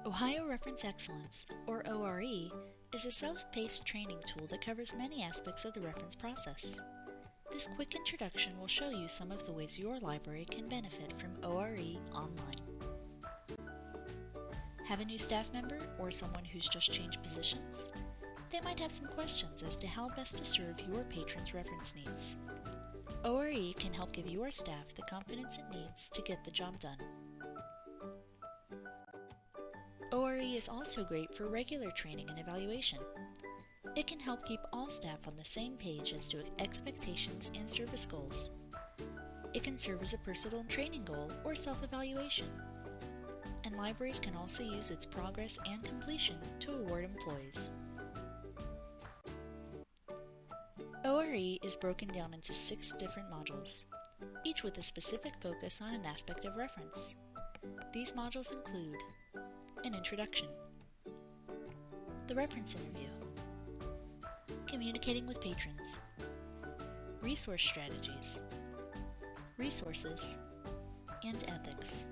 Ohio Reference Excellence, or ORE, is a self-paced training tool that covers many aspects of the reference process. This quick introduction will show you some of the ways your library can benefit from ORE online. Have a new staff member or someone who's just changed positions? They might have some questions as to how best to serve your patrons' reference needs. ORE can help give your staff the confidence it needs to get the job done. ORE is also great for regular training and evaluation. It can help keep all staff on the same page as to expectations and service goals. It can serve as a personal training goal or self-evaluation. And libraries can also use its progress and completion to award employees. ORE is broken down into 6 different modules, each with a specific focus on an aspect of reference. These modules include an introduction, the reference interview, communicating with patrons, resource strategies, resources, and ethics.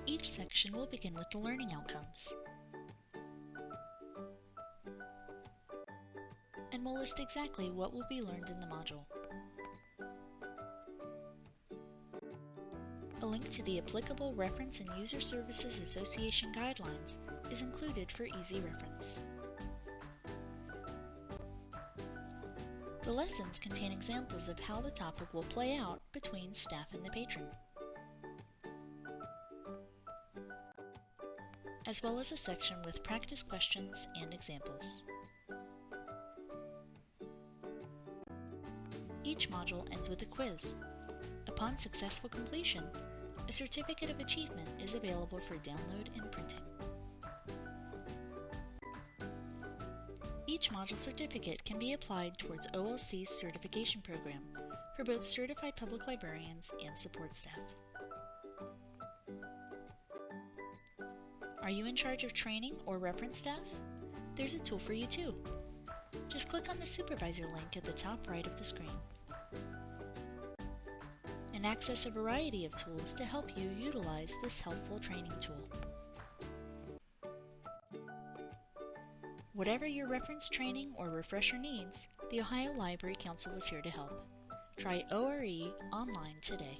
Each section will begin with the learning outcomes and will list exactly what will be learned in the module. A link to the applicable Reference and User Services Association guidelines is included for easy reference. The lessons contain examples of how the topic will play out between staff and the patron, as well as a section with practice questions and examples. Each module ends with a quiz. Upon successful completion, a certificate of achievement is available for download and printing. Each module certificate can be applied towards OLC's certification program for both certified public librarians and support staff. Are you in charge of training or reference staff? There's a tool for you too. Just click on the supervisor link at the top right of the screen and access a variety of tools to help you utilize this helpful training tool. Whatever your reference training or refresher needs, the Ohio Library Council is here to help. Try ORE online today.